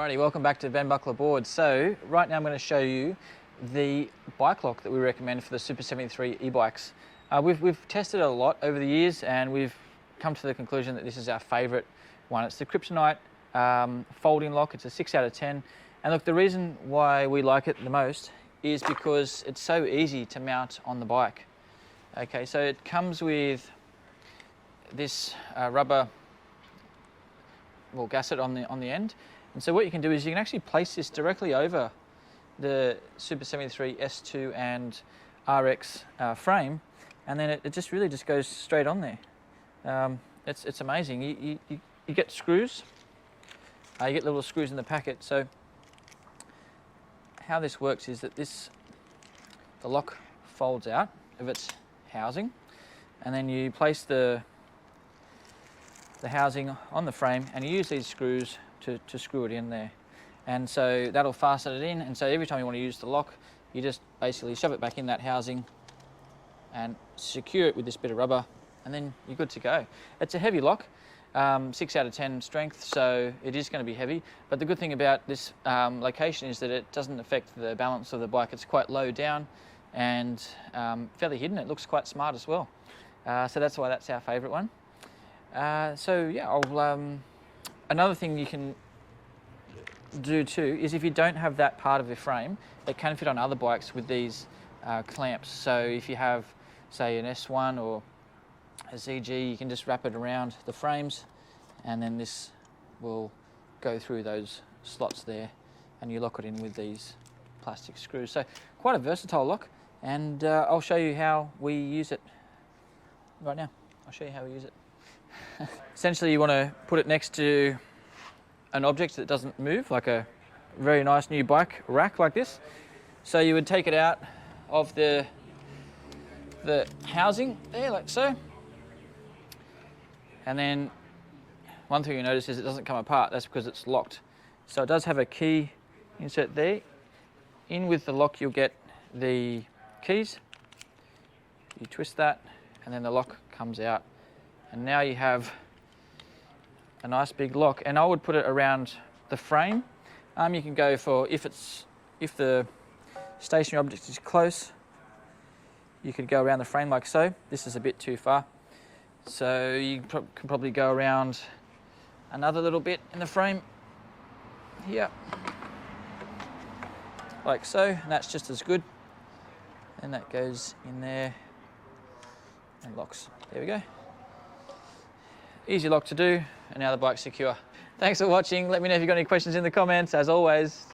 Alrighty, welcome back to Ben Buckler Boards. So right now I'm going to show you the bike lock that we recommend for the Super73 e-bikes. We've tested it a lot over the years and we've come to the conclusion that this is our favourite one. It's the Kryptonite folding lock. It's a 6 out of 10. And look, the reason why we like it the most is because it's so easy to mount on the bike. Okay, so it comes with this rubber gasket on the end. And so what you can do is you can actually place this directly over the Super73 S2 and RX frame, and then it just really just goes straight on there. It's amazing. You get screws. You get little screws in the packet. So how this works is that the lock folds out of its housing, and then you place the housing on the frame, and you use these screws to screw it in there. And so that'll fasten it in, and so every time you want to use the lock, you just basically shove it back in that housing and secure it with this bit of rubber, and then you're good to go. It's a heavy lock, 6 out of 10 strength, so it is going to be heavy. But the good thing about this location is that it doesn't affect the balance of the bike. It's quite low down and fairly hidden. It looks quite smart as well. So that's why that's our favourite one. So yeah, another thing you can do too is if you don't have that part of the frame, it can fit on other bikes with these clamps. So if you have, say, an S1 or a ZG, you can just wrap it around the frames, and then this will go through those slots there, and you lock it in with these plastic screws. So quite a versatile lock, and I'll show you how we use it right now. I'll show you how we use it. Essentially, you want to put it next to an object that doesn't move, like a very nice new bike rack like this. So you would take it out of the housing there, like so. And then one thing you notice is it doesn't come apart. That's because it's locked. So it does have a key insert there. In with the lock, you'll get the keys. You twist that, and then the lock comes out. And now you have a nice big lock, and I would put it around the frame. You can go for, if the stationary object is close, you could go around the frame like so. This is a bit too far. So you can probably go around another little bit in the frame here, like so, and that's just as good. And that goes in there and locks. There we go. Easy lock to do, and now the bike's secure. Thanks for watching. Let me know if you've got any questions in the comments. As always,